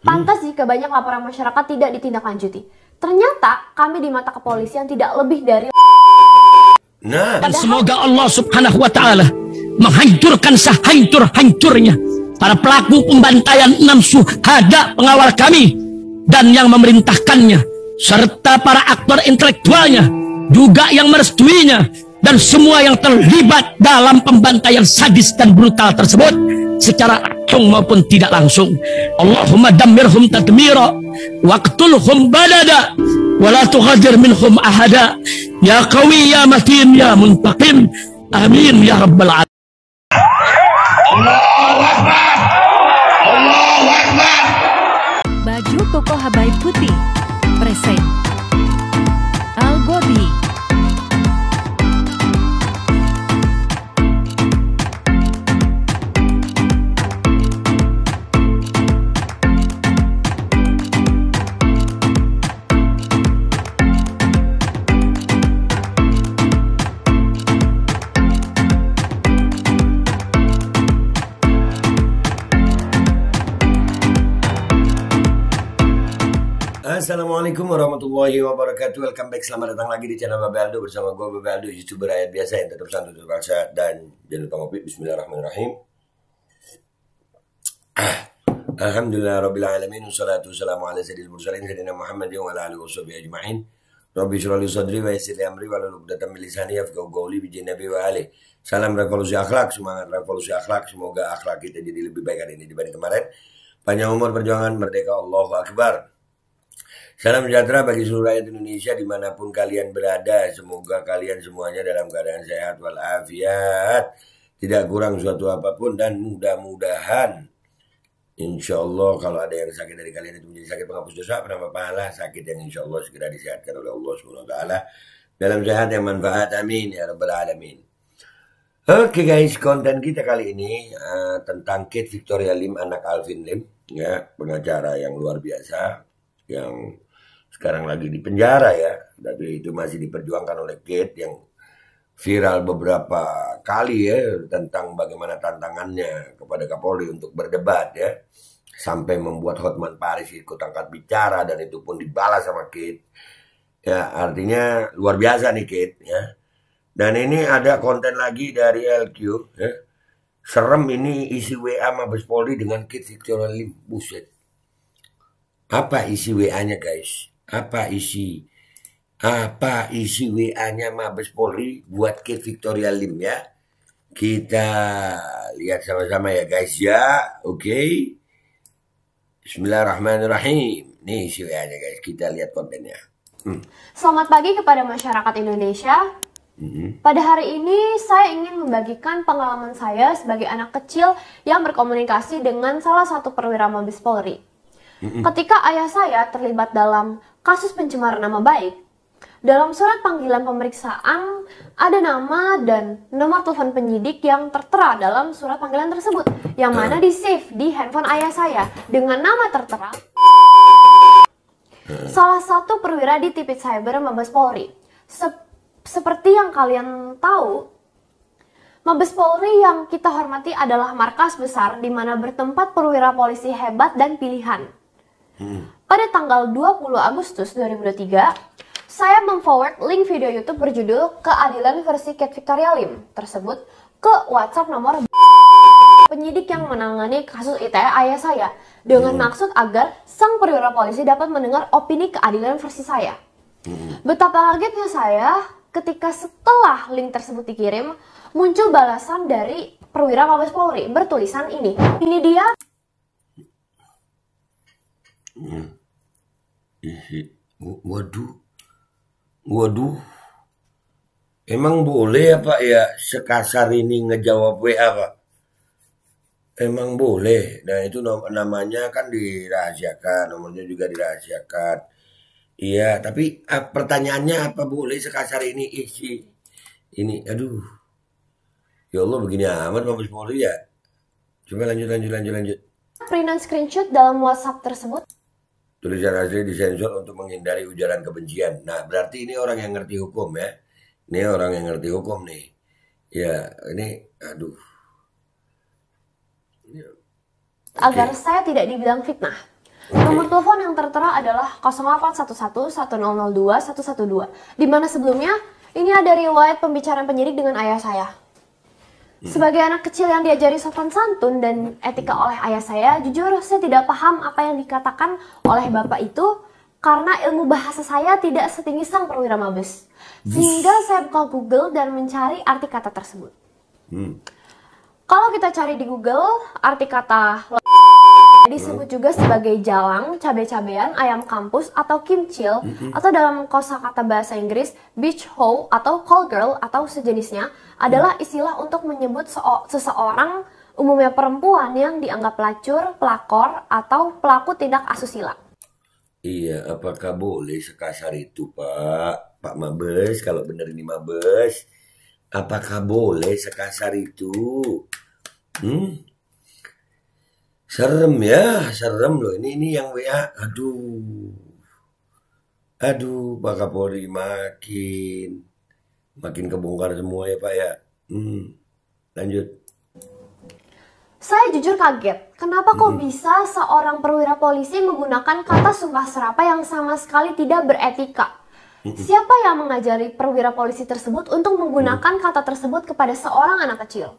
Pantas jika banyak laporan masyarakat tidak ditindaklanjuti. Ternyata kami di mata kepolisian tidak lebih dari... Dan semoga Allah Subhanahu wa Ta'ala menghancurkan sehancur-hancurnya para pelaku pembantaian 6 syuhada pengawal kami dan yang memerintahkannya, serta para aktor intelektualnya juga yang merestuinya, dan semua yang terlibat dalam pembantaian sadis dan brutal tersebut secara langsung maupun tidak langsung. Allahumma dammirhum tadmira waqtulhum badada wala tughadir minhum ahada ya qawi ya matin ya muntaqim amin ya rabbal alamin. Allahu Akbar, Allahu Akbar. Baju koko Habaib putih present Al Gobi. Assalamualaikum warahmatullahi wabarakatuh. Welcome back, selamat datang lagi di channel Babe Aldo bersama gue Babe Aldo, YouTuber rakyat biasa yang tetap santai, tetap sehat, dan jangan lupa ngopi. Bismillahirrahmanirrahim. Alhamdulillah rabbil alamin, wassalatu wassalamu ala sayyidil mursalin sayyidina Muhammadin wa ala alihi washabihi ajma'in. Rabbi shrah li sadri wa yassir li amri wahlul 'uqdatam min lisani yafqahu qawli bi nabi wa ali. Salam revolusi akhlak, semangat revolusi akhlak. Semoga akhlak kita jadi lebih baik hari ini dibanding kemarin. Panjang umur, perjuangan, merdeka, Allahu Akbar. Salam sejahtera bagi seluruh rakyat Indonesia dimanapun kalian berada. Semoga kalian semuanya dalam keadaan sehat walafiat, tidak kurang suatu apapun, dan mudah-mudahan insya Allah kalau ada yang sakit dari kalian itu menjadi sakit penghapus dosa, penambah pahala, sakit yang insya Allah segera disehatkan oleh Allah SWT dalam sehat yang manfaat, amin ya rabbal alamin. Oke guys, konten kita kali ini tentang Kate Victoria Lim, anak Alvin Lim, ya, pengacara yang luar biasa yang sekarang lagi di penjara ya, tapi itu masih diperjuangkan oleh Kate yang viral beberapa kali ya tentang bagaimana tantangannya kepada Kapolri untuk berdebat ya, sampai membuat Hotman Paris ikut angkat bicara dan itu pun dibalas sama Kate ya, artinya luar biasa nih Kate ya. Dan ini ada konten lagi dari LQ ya, serem ini isi WA Mabes Polri dengan Kate Victoria Lim, buset. Apa isi WA-nya guys? Apa isi WA-nya Mabes Polri buat Kate Victoria Lim ya? Kita lihat sama-sama ya guys ya. Oke. Bismillahirrahmanirrahim. Nih isi WA-nya guys. Kita lihat kontennya. Selamat pagi kepada masyarakat Indonesia. Pada hari ini saya ingin membagikan pengalaman saya sebagai anak kecil yang berkomunikasi dengan salah satu perwira Mabes Polri. Ketika ayah saya terlibat dalam kasus pencemaran nama baik, dalam surat panggilan pemeriksaan ada nama dan nomor telepon penyidik yang tertera dalam surat panggilan tersebut, yang mana di-save di handphone ayah saya dengan nama tertera salah satu perwira di Tipit Cyber Mabes Polri. Seperti yang kalian tahu, Mabes Polri yang kita hormati adalah markas besar di mana bertempat perwira polisi hebat dan pilihan. Pada tanggal 20 Agustus 2023, saya memforward link video YouTube berjudul Keadilan versi Kate Victoria Lim tersebut ke WhatsApp nomor penyidik yang menangani kasus ITE ayah saya dengan maksud agar sang perwira polisi dapat mendengar opini keadilan versi saya. Betapa kagetnya saya ketika setelah link tersebut dikirim, muncul balasan dari perwira Mabes Polri bertulisan ini. Ini dia. Waduh. Emang boleh apa ya sekasar ini ngejawab WA Pak? Emang boleh. Nah itu namanya kan dirahasiakan, nomornya juga dirahasiakan. Iya, tapi pertanyaannya apa boleh sekasar ini isi ini? Aduh. Ya Allah, begini amat Mabes Polri ya. Coba lanjut. Printan screenshot dalam WhatsApp tersebut. Tulisan asli disensor untuk menghindari ujaran kebencian. Nah, berarti ini orang yang ngerti hukum ya. Ini orang yang ngerti hukum nih. Ya, ini aduh. Agar saya tidak dibilang fitnah. Nomor telepon yang tertera adalah 0811 1002 112, di mana sebelumnya ini ada riwayat pembicaraan penyidik dengan ayah saya. Sebagai anak kecil yang diajari sopan santun dan etika oleh ayah saya, jujur saya tidak paham apa yang dikatakan oleh bapak itu karena ilmu bahasa saya tidak setinggi sang perwira mabes. Sehingga saya buka Google dan mencari arti kata tersebut. Kalau kita cari di Google, arti kata disebut juga sebagai jalang, cabe-cabean, ayam kampus, atau kimchil, atau dalam kosakata bahasa Inggris, beach hoe, atau call girl, atau sejenisnya, adalah istilah untuk menyebut seseorang, umumnya perempuan yang dianggap pelacur, pelakor, atau pelaku tindak asusila. Iya, apakah boleh sekasar itu, Pak? Pak Mabes, kalau benar ini Mabes, apakah boleh sekasar itu? Serem ya, serem loh. Ini yang WA. Aduh, Pak Kapolri makin kebongkar semua ya Pak ya. Lanjut. Saya jujur kaget, kenapa kok bisa seorang perwira polisi menggunakan kata sumpah serapa yang sama sekali tidak beretika? Siapa yang mengajari perwira polisi tersebut untuk menggunakan kata tersebut kepada seorang anak kecil?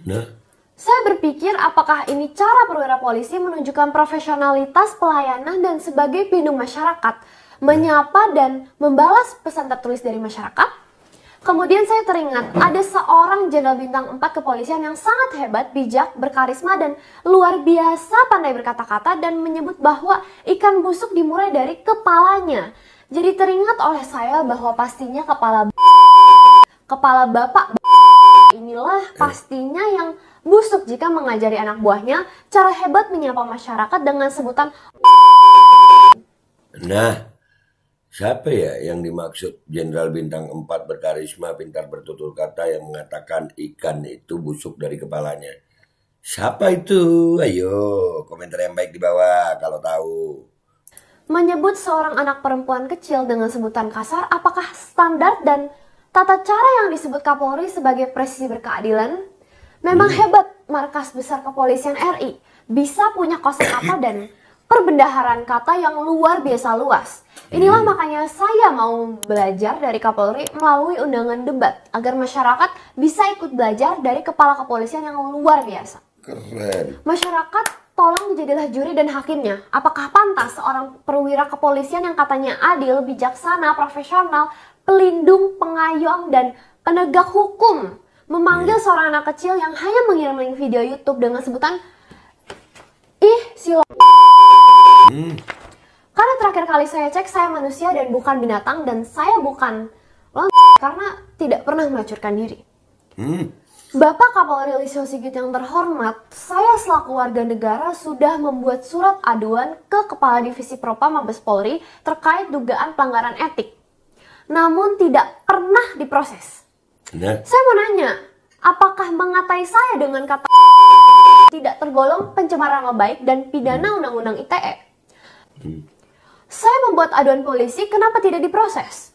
Nah, saya berpikir apakah ini cara perwira polisi menunjukkan profesionalitas pelayanan dan sebagai pelindung masyarakat, menyapa dan membalas pesan tertulis dari masyarakat? Kemudian saya teringat ada seorang jenderal bintang 4 kepolisian yang sangat hebat, bijak, berkarisma, dan luar biasa pandai berkata-kata dan menyebut bahwa ikan busuk dimulai dari kepalanya. Jadi teringat oleh saya bahwa pastinya kepala bapak inilah pastinya yang busuk jika mengajari anak buahnya cara hebat menyapa masyarakat dengan sebutan. Nah, siapa ya yang dimaksud Jenderal Bintang 4 berkarisma, pintar bertutur kata yang mengatakan ikan itu busuk dari kepalanya? Siapa itu? Ayo, komentar yang baik di bawah kalau tahu. Menyebut seorang anak perempuan kecil dengan sebutan kasar, apakah standar dan tata cara yang disebut Kapolri sebagai presisi berkeadilan? Memang hebat markas besar kepolisian RI, bisa punya kosakata dan perbendaharaan kata yang luar biasa luas. Inilah makanya saya mau belajar dari Kapolri melalui undangan debat, agar masyarakat bisa ikut belajar dari kepala kepolisian yang luar biasa. Keren. Masyarakat, tolong jadilah juri dan hakimnya. Apakah pantas seorang perwira kepolisian yang katanya adil, bijaksana, profesional, pelindung, pengayom, dan penegak hukum memanggil seorang anak kecil yang hanya mengirim link video YouTube dengan sebutan ih silo. Karena terakhir kali saya cek, saya manusia dan bukan binatang, dan saya bukan karena tidak pernah melacurkan diri. Bapak Kapolri Listio Sigit yang terhormat, saya selaku warga negara sudah membuat surat aduan ke Kepala Divisi Propam Mabes Polri terkait dugaan pelanggaran etik, namun tidak pernah diproses. Nah, Saya mau nanya, apakah mengatai saya dengan kata tidak tergolong pencemaran nama baik dan pidana Undang-Undang ITE? Saya membuat aduan polisi, kenapa tidak diproses?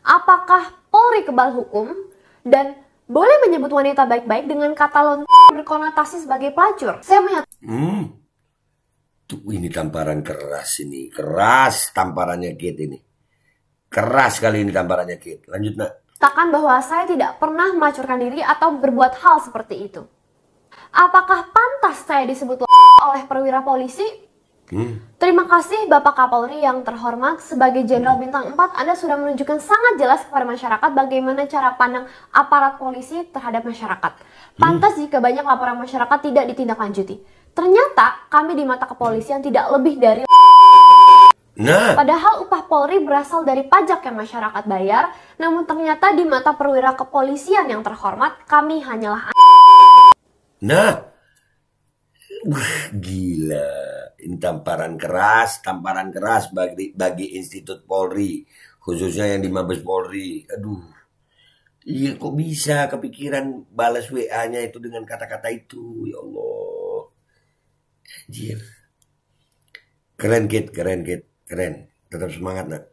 Apakah Polri kebal hukum dan boleh menyebut wanita baik-baik dengan kata berkonotasi sebagai pelacur? Saya menyatakan tuh ini tamparan keras ini, keras tamparannya Kit ini. Keras kali ini tamparannya Kit. Lanjut nak. bahwa saya tidak pernah melacurkan diri atau berbuat hal seperti itu. Apakah pantas saya disebut oleh perwira polisi? Terima kasih Bapak Kapolri yang terhormat. Sebagai Jenderal Bintang 4, Anda sudah menunjukkan sangat jelas kepada masyarakat bagaimana cara pandang aparat polisi terhadap masyarakat. Pantas jika banyak laporan masyarakat tidak ditindaklanjuti. Ternyata kami di mata kepolisian tidak lebih dari padahal upah Polri berasal dari pajak yang masyarakat bayar, namun ternyata di mata perwira kepolisian yang terhormat, kami hanyalah gila. Ini tamparan keras bagi institut Polri, khususnya yang di Mabes Polri. Aduh, iya kok bisa kepikiran balas WA-nya itu dengan kata-kata itu, ya Allah. Anjir. Keren Kit. Tetap semangat nak.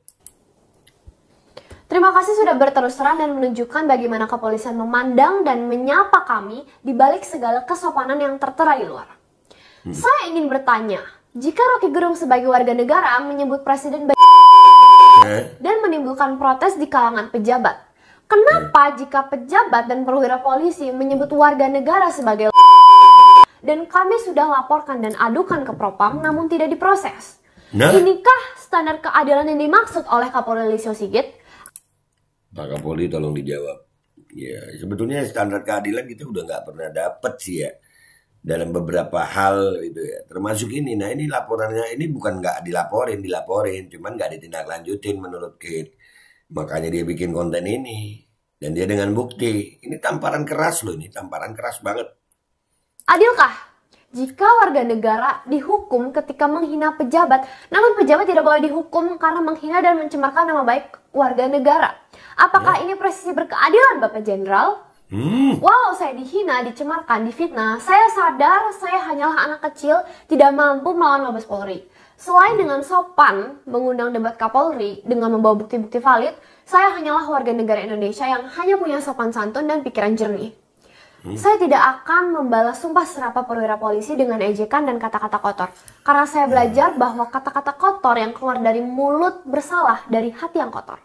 Terima kasih sudah berterus terang dan menunjukkan bagaimana kepolisian memandang dan menyapa kami di balik segala kesopanan yang tertera di luar. Saya ingin bertanya, Jika Rocky Gerung sebagai warga negara menyebut Presiden dan menimbulkan protes di kalangan pejabat, kenapa jika pejabat dan perwira polisi menyebut warga negara sebagai dan kami sudah laporkan dan adukan ke Propam namun tidak diproses? Inikah standar keadilan yang dimaksud oleh Kapolri Listio Sigit? Pak Kapolri tolong dijawab. Ya, sebetulnya standar keadilan kita udah nggak pernah dapet sih ya. Dalam beberapa hal itu ya. Termasuk ini. Nah ini laporannya ini bukan nggak dilaporin. Cuman nggak ditindaklanjutin menurut Kate. Makanya dia bikin konten ini. Dan dia dengan bukti. Ini tamparan keras loh ini. Tamparan keras banget. Adilkah jika warga negara dihukum ketika menghina pejabat, namun pejabat tidak boleh dihukum karena menghina dan mencemarkan nama baik warga negara? Apakah ini presisi berkeadilan, Bapak Jenderal? Walau saya dihina, dicemarkan, difitnah, saya sadar saya hanyalah anak kecil tidak mampu melawan Mabes Polri. Selain dengan sopan mengundang debat Kapolri dengan membawa bukti-bukti valid, saya hanyalah warga negara Indonesia yang hanya punya sopan santun dan pikiran jernih. Saya tidak akan membalas sumpah serapah perwira polisi dengan ejekan dan kata-kata kotor. Karena saya belajar bahwa kata-kata kotor yang keluar dari mulut bersalah dari hati yang kotor.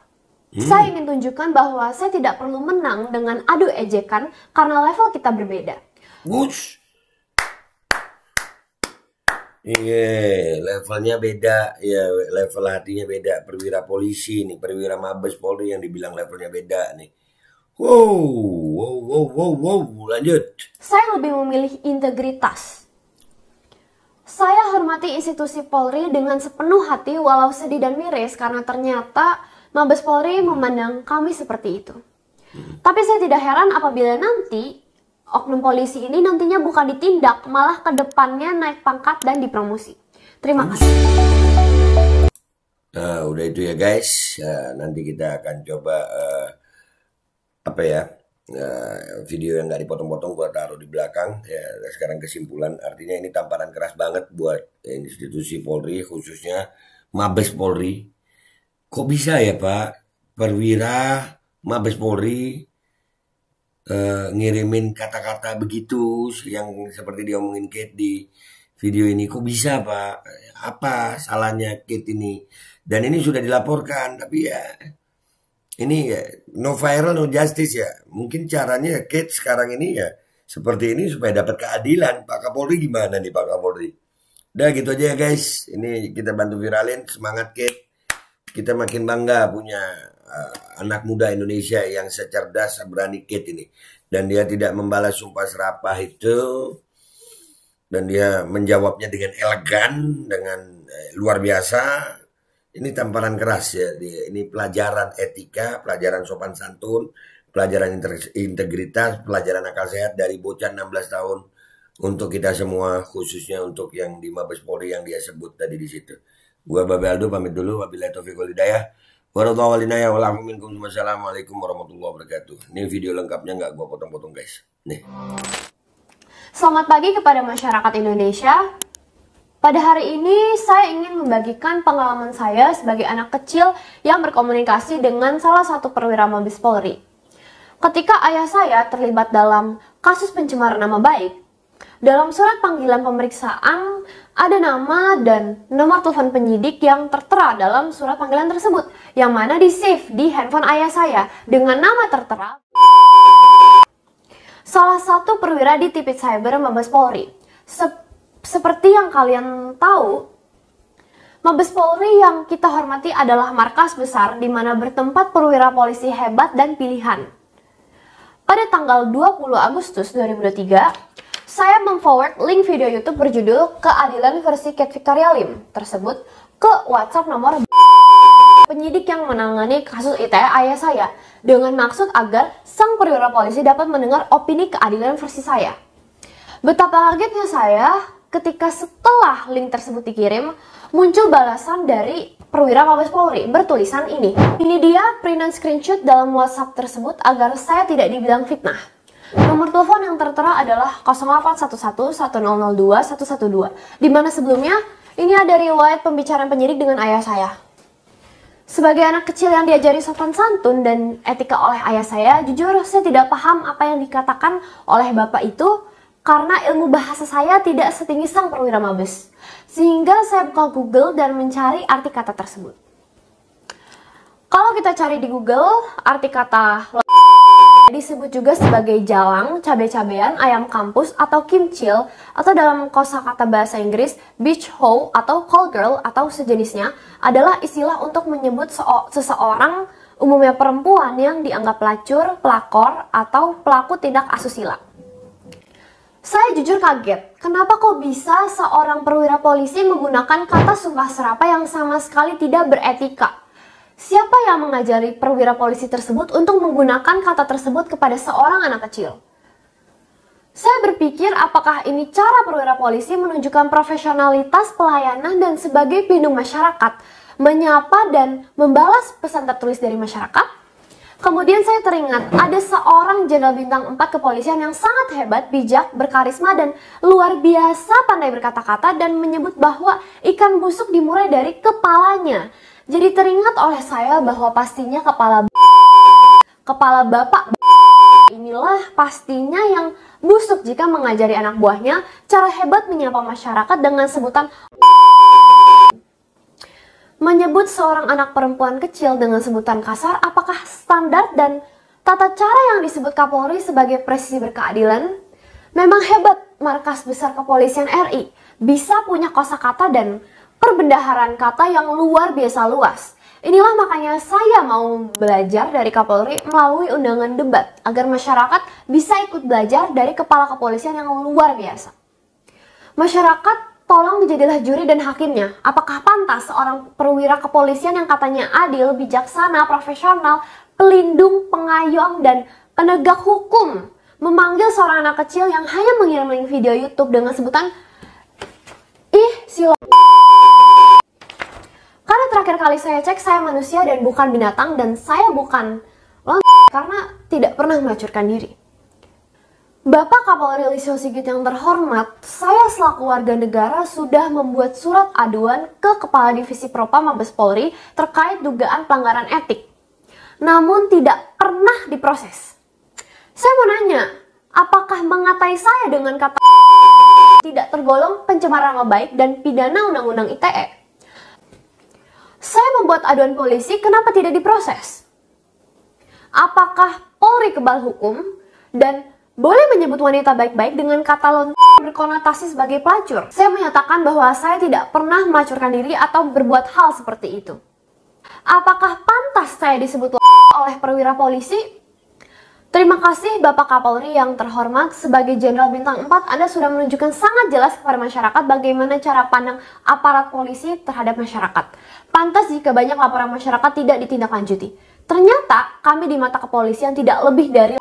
Saya ingin tunjukkan bahwa saya tidak perlu menang dengan adu ejekan karena level kita berbeda. Wush. Iya, levelnya beda. Ya, level hatinya beda. Perwira polisi nih, perwira Mabes Polri yang dibilang levelnya beda nih. Wow, lanjut. Saya lebih memilih integritas. Saya hormati institusi Polri dengan sepenuh hati walau sedih dan miris karena ternyata Mabes Polri memandang kami seperti itu. Tapi saya tidak heran apabila nanti oknum polisi ini nantinya bukan ditindak, malah ke depannya naik pangkat dan dipromosi. Terima kasih. Nah, udah itu ya guys. Nanti kita akan coba video yang nggak dipotong-potong gua taruh di belakang ya. Sekarang kesimpulan, artinya ini tamparan keras banget buat institusi Polri, khususnya Mabes Polri. Kok bisa ya Pak perwira Mabes Polri ngirimin kata-kata begitu yang seperti diomongin Kate di video ini? Kok bisa Pak? Apa salahnya Kate ini? Dan ini sudah dilaporkan, tapi ya ini ya, no viral, no justice ya. Mungkin caranya Kate sekarang ini ya seperti ini supaya dapat keadilan. Pak Kapolri gimana nih Pak Kapolri? Udah gitu aja ya guys. Ini kita bantu viralin. Semangat Kate. Kita makin bangga punya anak muda Indonesia yang secerdas, seberani Kate ini. Dan dia tidak membalas sumpah serapah itu. Dan dia menjawabnya dengan elegan, dengan luar biasa. Ini tamparan keras ya. Ini pelajaran etika, pelajaran sopan santun, pelajaran integritas, pelajaran akal sehat dari bocah 16 tahun untuk kita semua, khususnya untuk yang di Mabes Polri yang dia sebut tadi di situ. Gua Babe Aldo pamit dulu. Wabillahi taufiq wal hidayah. Wassalamualaikum warahmatullahi wabarakatuh. Ini video lengkapnya nggak gua potong-potong guys. Nih. Selamat pagi kepada masyarakat Indonesia. Pada hari ini saya ingin membagikan pengalaman saya sebagai anak kecil yang berkomunikasi dengan salah satu perwira Mabes Polri. Ketika ayah saya terlibat dalam kasus pencemaran nama baik, dalam surat panggilan pemeriksaan ada nama dan nomor telepon penyidik yang tertera dalam surat panggilan tersebut, yang mana di-save di handphone ayah saya dengan nama tertera salah satu perwira di Tipit Cyber Mabes Polri. Seperti yang kalian tahu, Mabes Polri yang kita hormati adalah markas besar di mana bertempat perwira polisi hebat dan pilihan. Pada tanggal 20 Agustus 2023, saya memforward link video YouTube berjudul Keadilan versi Kate Victoria Lim tersebut ke WhatsApp nomor penyidik yang menangani kasus ITE ayah saya dengan maksud agar sang perwira polisi dapat mendengar opini keadilan versi saya. Betapa kagetnya saya ketika setelah link tersebut dikirim, muncul balasan dari perwira Mabes Polri bertulisan ini. Ini dia printan screenshot dalam WhatsApp tersebut agar saya tidak dibilang fitnah. Nomor telepon yang tertera adalah 0811-1002-112, di mana sebelumnya ini ada riwayat pembicaraan penyidik dengan ayah saya. Sebagai anak kecil yang diajari sopan santun dan etika oleh ayah saya, jujur saya tidak paham apa yang dikatakan oleh bapak itu karena ilmu bahasa saya tidak setinggi sang perwira mabes. Sehingga saya buka Google dan mencari arti kata tersebut. Kalau kita cari di Google, arti kata disebut juga sebagai jalang, cabai-cabean, ayam kampus, atau kimchil, atau dalam kosakata bahasa Inggris, beach hoe atau call girl atau sejenisnya adalah istilah untuk menyebut seseorang, umumnya perempuan yang dianggap pelacur, pelakor, atau pelaku tindak asusila. Saya jujur kaget, kenapa kok bisa seorang perwira polisi menggunakan kata sumpah serapah yang sama sekali tidak beretika? Siapa yang mengajari perwira polisi tersebut untuk menggunakan kata tersebut kepada seorang anak kecil? Saya berpikir apakah ini cara perwira polisi menunjukkan profesionalitas pelayanan dan sebagai pelindung masyarakat, menyapa dan membalas pesan tertulis dari masyarakat? Kemudian saya teringat ada seorang jenderal bintang 4 kepolisian yang sangat hebat, bijak, berkarisma, dan luar biasa pandai berkata-kata dan menyebut bahwa ikan busuk dimulai dari kepalanya. Jadi teringat oleh saya bahwa pastinya kepala bapak inilah pastinya yang busuk jika mengajari anak buahnya cara hebat menyapa masyarakat dengan sebutan. Menyebut seorang anak perempuan kecil dengan sebutan kasar, apakah standar dan tata cara yang disebut Kapolri sebagai presisi berkeadilan? Memang hebat markas besar kepolisian RI, bisa punya kosakata dan perbendaharaan kata yang luar biasa luas. Inilah makanya saya mau belajar dari Kapolri melalui undangan debat, agar masyarakat bisa ikut belajar dari kepala kepolisian yang luar biasa. Masyarakat, tolong jadilah juri dan hakimnya. Apakah pantas seorang perwira kepolisian yang katanya adil, bijaksana, profesional, pelindung, pengayom, dan penegak hukum memanggil seorang anak kecil yang hanya mengirim video YouTube dengan sebutan Karena terakhir kali saya cek, saya manusia dan bukan binatang, dan saya bukan karena tidak pernah melacurkan diri. Bapak Kapolri Listio Sigit yang terhormat, saya selaku warga negara sudah membuat surat aduan ke Kepala Divisi Propam Mabes Polri terkait dugaan pelanggaran etik. Namun tidak pernah diproses. Saya mau nanya, apakah mengatai saya dengan kata tidak tergolong pencemaran nama baik dan pidana Undang-Undang ITE? Saya membuat aduan polisi, kenapa tidak diproses? Apakah Polri kebal hukum dan boleh menyebut wanita baik-baik dengan kata lontar berkonotasi sebagai pelacur? Saya menyatakan bahwa saya tidak pernah melacurkan diri atau berbuat hal seperti itu. Apakah pantas saya disebut oleh perwira polisi? Terima kasih Bapak Kapolri yang terhormat. Sebagai Jenderal Bintang 4, Anda sudah menunjukkan sangat jelas kepada masyarakat bagaimana cara pandang aparat polisi terhadap masyarakat. Pantas jika banyak laporan masyarakat tidak ditindaklanjuti. Ternyata kami di mata kepolisian tidak lebih dari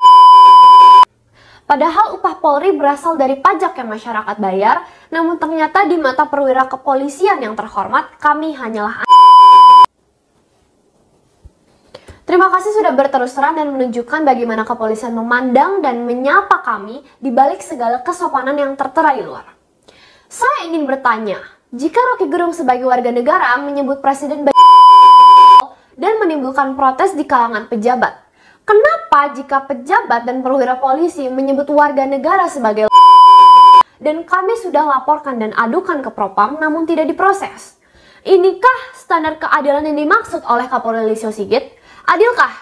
padahal upah Polri berasal dari pajak yang masyarakat bayar, namun ternyata di mata perwira kepolisian yang terhormat, kami hanyalah Terima kasih sudah berterus terang dan menunjukkan bagaimana kepolisian memandang dan menyapa kami di balik segala kesopanan yang tertera di luar. Saya ingin bertanya, jika Rocky Gerung sebagai warga negara menyebut Presiden dan menimbulkan protes di kalangan pejabat, kenapa jika pejabat dan perwira polisi menyebut warga negara sebagai dan kami sudah laporkan dan adukan ke Propam namun tidak diproses? Inikah standar keadilan yang dimaksud oleh Kapolri Listio Sigit? Adilkah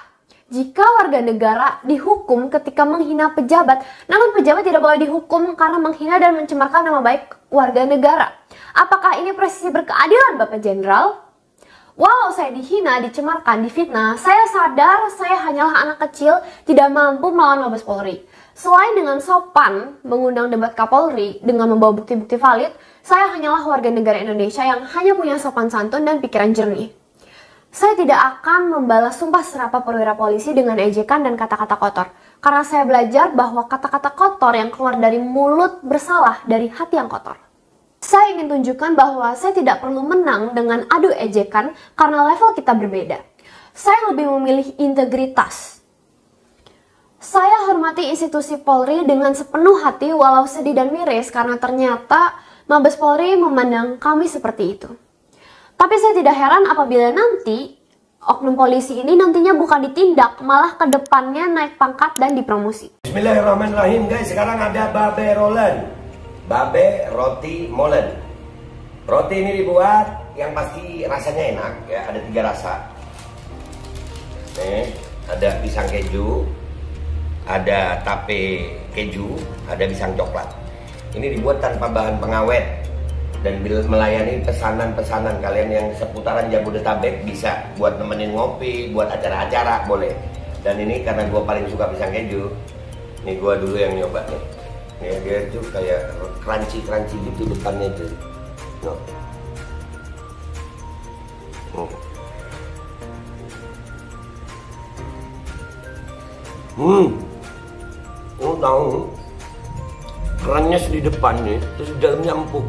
jika warga negara dihukum ketika menghina pejabat, namun pejabat tidak boleh dihukum karena menghina dan mencemarkan nama baik warga negara? Apakah ini presisi berkeadilan, Bapak Jenderal? Walau saya dihina, dicemarkan, difitnah, saya sadar saya hanyalah anak kecil tidak mampu melawan Mabes Polri. Selain dengan sopan mengundang debat Kapolri dengan membawa bukti-bukti valid, saya hanyalah warga negara Indonesia yang hanya punya sopan santun dan pikiran jernih. Saya tidak akan membalas sumpah serapah perwira polisi dengan ejekan dan kata-kata kotor. Karena saya belajar bahwa kata-kata kotor yang keluar dari mulut bersalah dari hati yang kotor. Saya ingin tunjukkan bahwa saya tidak perlu menang dengan adu ejekan karena level kita berbeda. Saya lebih memilih integritas. Saya hormati institusi Polri dengan sepenuh hati walau sedih dan miris karena ternyata Mabes Polri memandang kami seperti itu. Tapi saya tidak heran apabila nanti oknum polisi ini nantinya bukan ditindak, malah ke depannya naik pangkat dan dipromosi. Bismillahirrahmanirrahim guys. Sekarang ada babe rolen, babe roti molen. Roti ini dibuat yang pasti rasanya enak ya. Ada 3 rasa. Nih, ada pisang keju, ada tape keju, ada pisang coklat. Ini dibuat tanpa bahan pengawet dan melayani pesanan-pesanan kalian yang seputaran Jabodetabek. Bisa buat nemenin ngopi, buat acara-acara boleh. Dan ini karena gue paling suka pisang keju, nih gue dulu yang nyoba nih. Ya, dia tuh kayak crunchy gitu depannya tuh. No. Lu tahu kerannya di depan nih, terus di dalamnya empuk.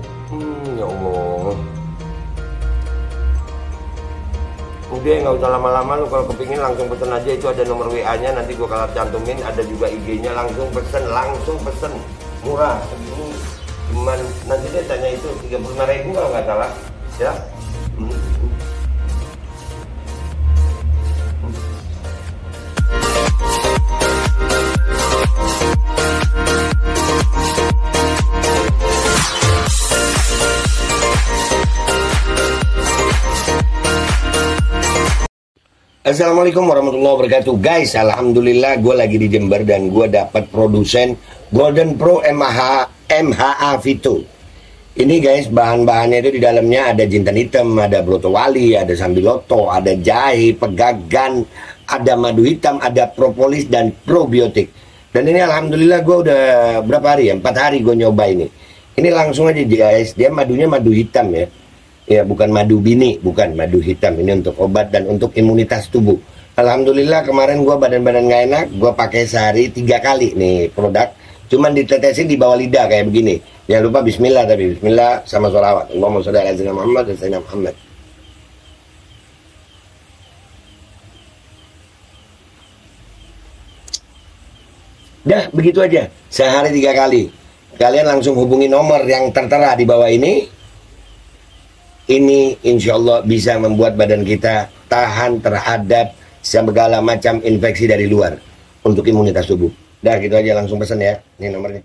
Ya Allah. Udah nggak usah lama-lama, lu kalau kepingin langsung pesen aja, itu ada nomor WA-nya, nanti gua kalau cantumin, ada juga IG-nya, langsung pesen, murah. Segini cuman nanti dia tanya itu 35.000 kalau nggak salah, ya. Assalamualaikum warahmatullahi wabarakatuh. Guys, alhamdulillah gue lagi di Jember dan gue dapat produsen Golden Pro MHA Vito. Ini guys, bahan-bahannya itu di dalamnya ada jintan hitam, ada broto wali, ada sambiloto, ada jahe, pegagan, ada madu hitam, ada propolis dan probiotik. Dan ini alhamdulillah gue udah berapa hari ya? 4 hari gue nyoba ini. Ini langsung aja guys, dia madunya madu hitam ya. Ya, bukan madu bini, bukan madu hitam. Ini untuk obat dan untuk imunitas tubuh. Alhamdulillah kemarin gue badan-badan gak enak, gue pakai sehari 3 kali nih produk. Cuman ditetesin di bawah lidah kayak begini. Jangan lupa bismillah, tapi bismillah sama sholawat. Allahumma sholli ala sayyidina Muhammad dan sayyidina Muhammad. Dah, begitu aja. Sehari 3 kali. Kalian langsung hubungi nomor yang tertera di bawah ini. Ini insya Allah bisa membuat badan kita tahan terhadap segala macam infeksi dari luar untuk imunitas tubuh. Dah gitu aja, langsung pesan ya. Ini nomornya.